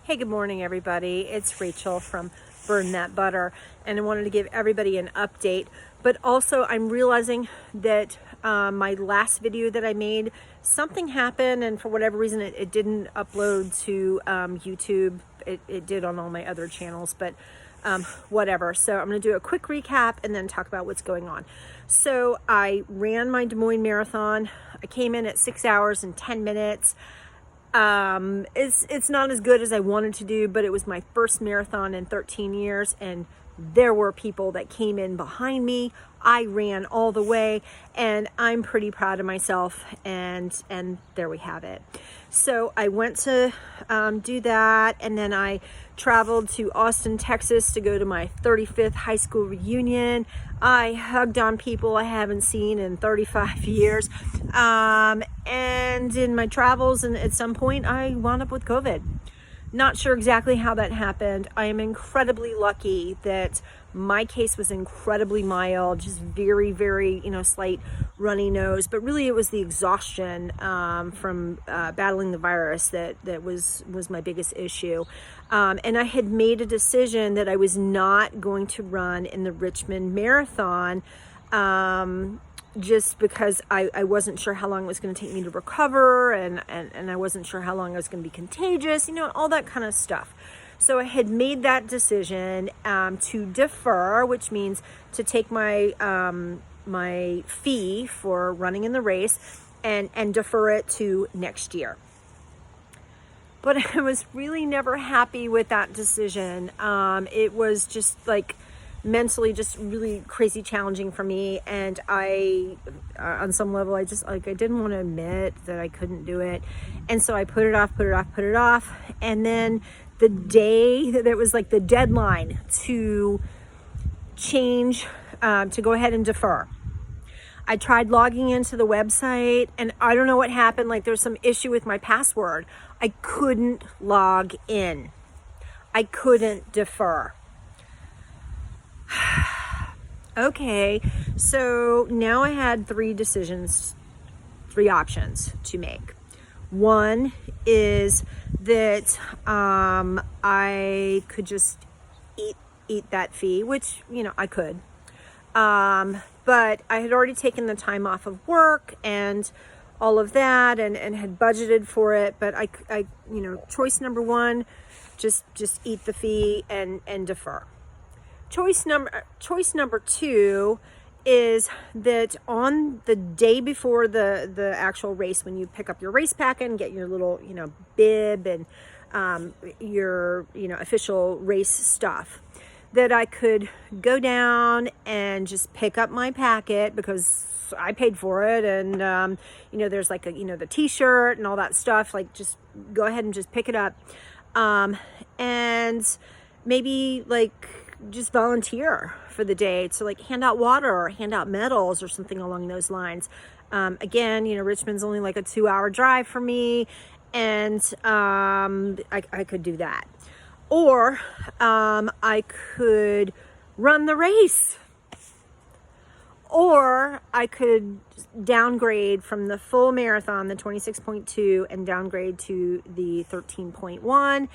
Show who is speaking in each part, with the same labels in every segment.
Speaker 1: Hey, good morning, everybody. It's Rachel from Burn That Butter, and I wanted to give everybody an update. But also, I'm realizing that my last video that I made, something happened, and for whatever reason, it didn't upload to YouTube. It did on all my other channels, but whatever. So I'm going to do a quick recap and then talk about what's going on. So I ran my Des Moines Marathon. I came in at 6 hours and 10 minutes. It's not as good as I wanted to do, but it was my first marathon in 13 years, and there were people that came in behind me. I ran all the way, and I'm pretty proud of myself, and there we have it. So I went to do that, and then I traveled to Austin, Texas to go to my 35th high school reunion. I hugged on people I haven't seen in 35 years. And in my travels, and at some point I wound up with COVID. Not sure exactly how that happened. I am incredibly lucky that my case was incredibly mild, just very, very, slight runny nose, but really it was the exhaustion from battling the virus that was my biggest issue. And I had made a decision that I was not going to run in the Richmond Marathon, just because I wasn't sure how long it was going to take me to recover, and I wasn't sure how long I was going to be contagious, all that kind of stuff. So I had made that decision to defer, which means to take my my fee for running in the race and defer it to next year. But I was really never happy with that decision. It was just like mentally just really crazy challenging for me, and I on some level I didn't want to admit that I couldn't do it, and so I put it off, and then the day that was like the deadline to change, to go ahead and defer, I tried logging into the website, and I don't know what happened. Like, there's some issue with my password. I couldn't log in. I couldn't defer. Okay, so now I had three options to make. One is that I could just eat that fee, which I could, but I had already taken the time off of work and all of that, and had budgeted for it. But I choice number one, just eat the fee and defer. Choice number two is that on the day before the actual race, when you pick up your race packet and get your little bib and your official race stuff, that I could go down and just pick up my packet because I paid for it, and there's like the t-shirt and all that stuff. Like, just go ahead and just pick it up, and maybe just volunteer for the day to hand out water or hand out medals or something along those lines. Again, Richmond's only like a 2-hour drive for me, and I could do that. Or I could run the race. Or I could downgrade from the full marathon, the 26.2, and downgrade to the 13.1,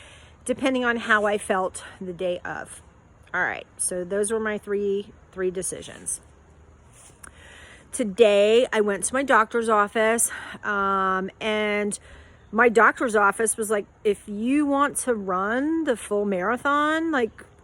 Speaker 1: depending on how I felt the day of. All right, so those were my three decisions. Today, I went to my doctor's office, and my doctor's office was like, if you want to run the full marathon,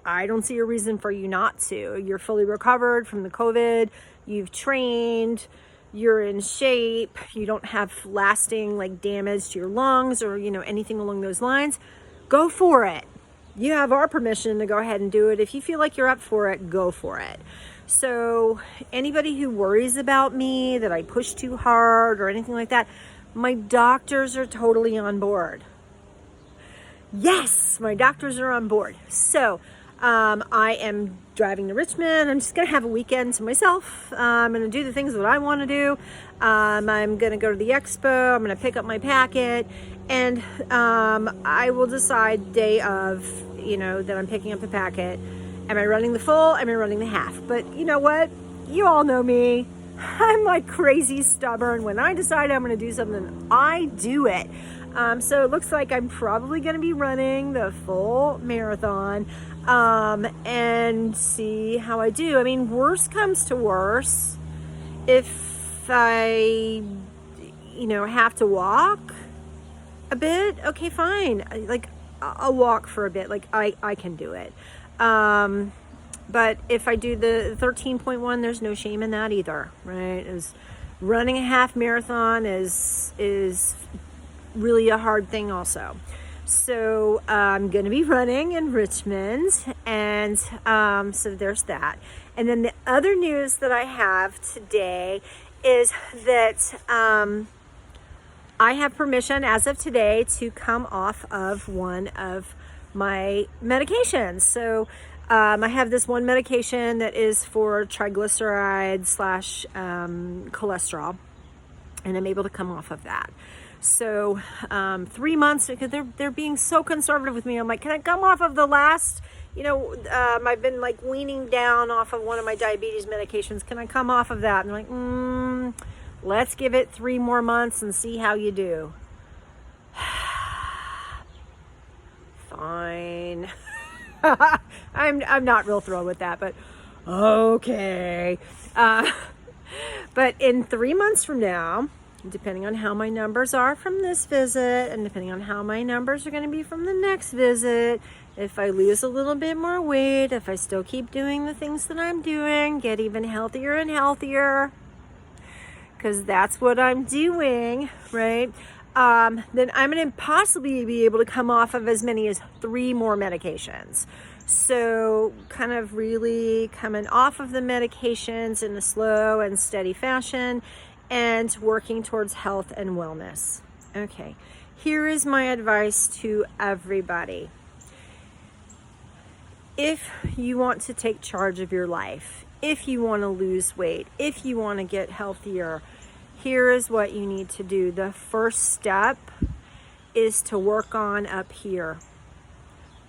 Speaker 1: I don't see a reason for you not to. You're fully recovered from the COVID. You've trained. You're in shape. You don't have lasting damage to your lungs or, anything along those lines. Go for it. You have our permission to go ahead and do it. If you feel like you're up for it, go for it. So anybody who worries about me, that I push too hard or anything like that, my doctors are totally on board. Yes, my doctors are on board. So I am driving to Richmond. I'm just going to have a weekend to myself. I'm going to do the things that I want to do. I'm going to go to the expo. I'm going to pick up my packet. And I will decide day of, that I'm picking up the packet. Am I running the full? Am I running the half? But you know what? You all know me. I'm crazy stubborn. When I decide I'm going to do something, I do it. So it looks like I'm probably going to be running the full marathon, and see how I do. I mean, worst comes to worst, if I, have to walk a bit, okay, fine. Like, I'll walk for a bit. Like, I can do it. But if I do the 13.1, there's no shame in that either, right? Running a half marathon is really a hard thing also. So I'm going to be running in Richmond, and so there's that. And then the other news that I have today is that I have permission as of today to come off of one of my medications. So I have this one medication that is for triglycerides / cholesterol, and I'm able to come off of that. So 3 months, because they're being so conservative with me. I'm like, can I come off of the last, I've been like weaning down off of one of my diabetes medications. Can I come off of that? And they're like, let's give it 3 more months and see how you do. Fine. I'm not real thrilled with that, but okay. But in 3 months from now, depending on how my numbers are from this visit, and depending on how my numbers are going to be from the next visit, if I lose a little bit more weight, if I still keep doing the things that I'm doing, get even healthier and healthier, because that's what I'm doing, right? Then I'm going to possibly be able to come off of as many as 3 more medications. So kind of really coming off of the medications in a slow and steady fashion, and working towards health and wellness. Okay, here is my advice to everybody. If you want to take charge of your life, if you want to lose weight, if you want to get healthier, here is what you need to do. The first step is to work on up here.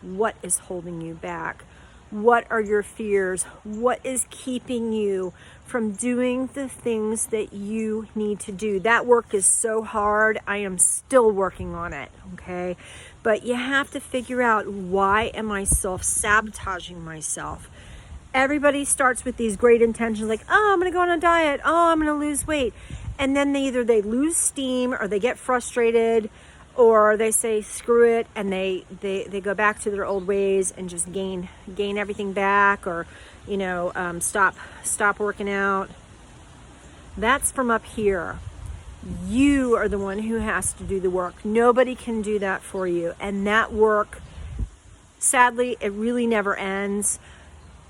Speaker 1: What is holding you back? What are your fears? What is keeping you from doing the things that you need to do? That work is so hard. I am still working on it, okay? But you have to figure out, why am I self-sabotaging myself? Everybody starts with these great intentions, like, oh, I'm going to go on a diet. Oh, I'm going to lose weight. And then they lose steam, or they get frustrated, or they say screw it, and they go back to their old ways and just gain everything back, or stop working out. That's from up here. You are the one who has to do the work. Nobody can do that for you, and that work, sadly, it really never ends.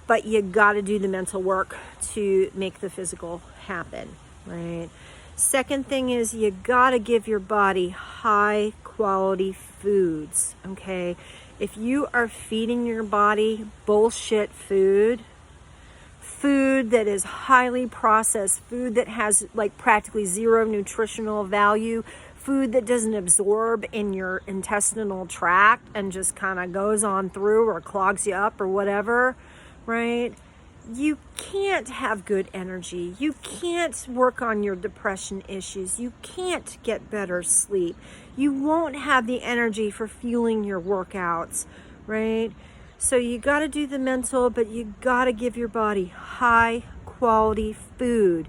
Speaker 1: But you got to do the mental work to make the physical happen, right? Second thing is, you got to give your body high quality foods, okay? If you are feeding your body bullshit food that is highly processed, food that has like practically zero nutritional value, food that doesn't absorb in your intestinal tract and just kind of goes on through or clogs you up or whatever, right? You can't have good energy. You can't work on your depression issues. You can't get better sleep. You won't have the energy for fueling your workouts, right? So you got to do the mental, but you got to give your body high quality food.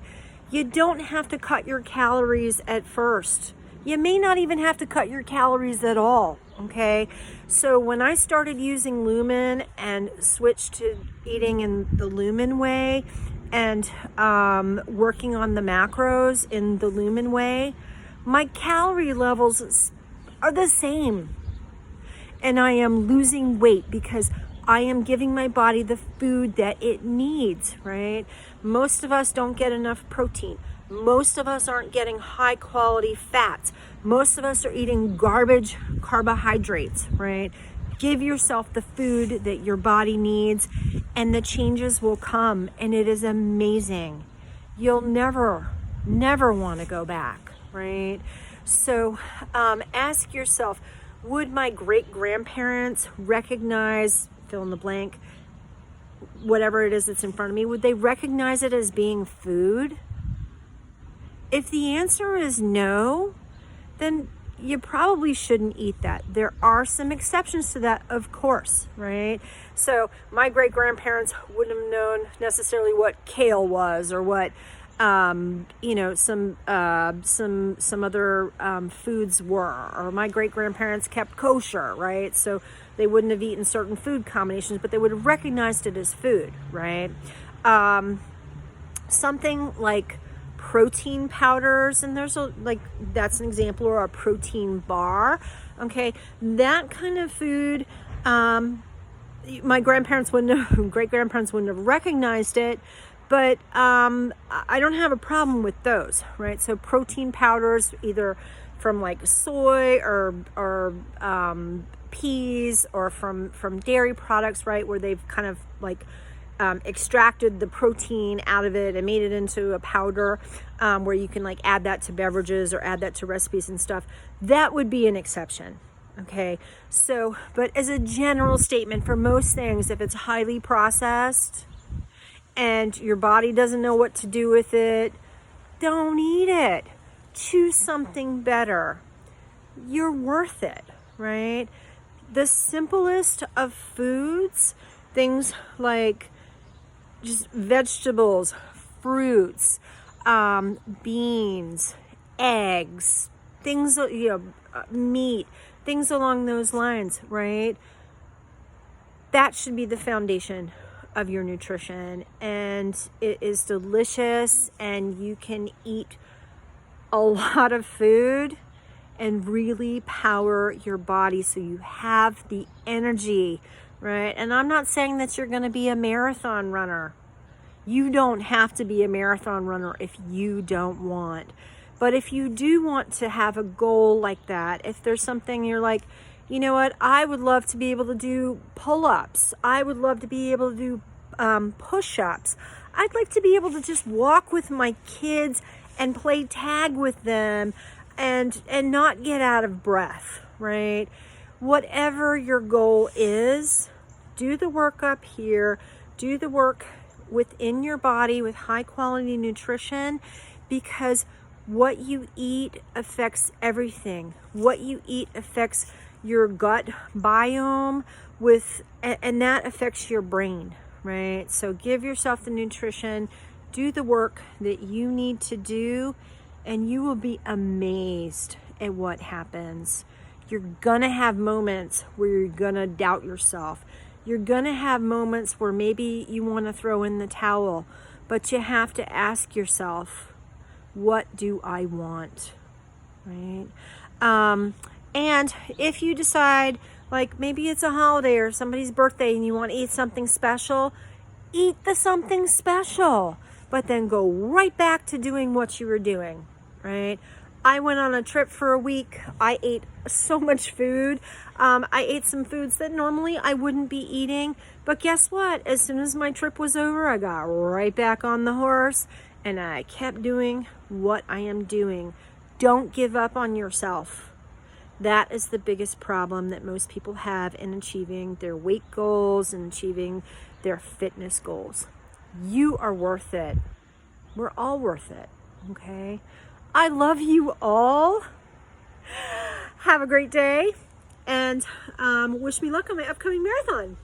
Speaker 1: You don't have to cut your calories at first. You may not even have to cut your calories at all, okay? So when I started using Lumen and switched to eating in the Lumen way and working on the macros in the Lumen way, my calorie levels are the same. And I am losing weight because I am giving my body the food that it needs, right? Most of us don't get enough protein. Most of us aren't getting high quality fats. Most of us are eating garbage carbohydrates, right? Give yourself the food that your body needs, and the changes will come, and it is amazing. You'll never want to go back, right? So ask yourself, would my great-grandparents recognize, fill in the blank, whatever it is that's in front of me, would they recognize it as being food? If the answer is no, then you probably shouldn't eat that. There are some exceptions to that, of course, right? So my great grandparents wouldn't have known necessarily what kale was, or what some other foods were, or my great grandparents kept kosher, right? So they wouldn't have eaten certain food combinations, but they would have recognized it as food, right? Something like protein powders, and that's an example, or a protein bar. Okay, that kind of food, my grandparents wouldn't have, great grandparents wouldn't have recognized it, but I don't have a problem with those, right? So protein powders, either from like soy or peas, or from dairy products, right, where they've kind of like extracted the protein out of it and made it into a powder, where you can like add that to beverages or add that to recipes and stuff. That would be an exception. Okay, so, but as a general statement, for most things, if it's highly processed and your body doesn't know what to do with it, don't eat it. Choose something better. You're worth it, right? The simplest of foods, things like just vegetables, fruits, beans, eggs, things, meat, things along those lines, right? That should be the foundation of your nutrition, and it is delicious, and you can eat a lot of food and really power your body so you have the energy, right? And I'm not saying that you're going to be a marathon runner. You don't have to be a marathon runner if you don't want. But if you do want to have a goal like that, if there's something you're like, you know what, I would love to be able to do pull-ups. I would love to be able to do push-ups. I'd like to be able to just walk with my kids and play tag with them and not get out of breath, right? Whatever your goal is, do the work up here, do the work within your body with high quality nutrition, because what you eat affects everything. What you eat affects your gut biome, and that affects your brain, right? So give yourself the nutrition, do the work that you need to do, and you will be amazed at what happens. You're gonna have moments where you're gonna doubt yourself. You're gonna have moments where maybe you wanna throw in the towel, but you have to ask yourself, what do I want, right? And if you decide, like maybe it's a holiday or somebody's birthday and you want to eat something special, eat the something special, but then go right back to doing what you were doing, right? I went on a trip for a week. I ate so much food. I ate some foods that normally I wouldn't be eating, but guess what? As soon as my trip was over, I got right back on the horse and I kept doing what I am doing. Don't give up on yourself. That is the biggest problem that most people have in achieving their weight goals and achieving their fitness goals. You are worth it. We're all worth it, okay? I love you all. Have a great day, and wish me luck on my upcoming marathon.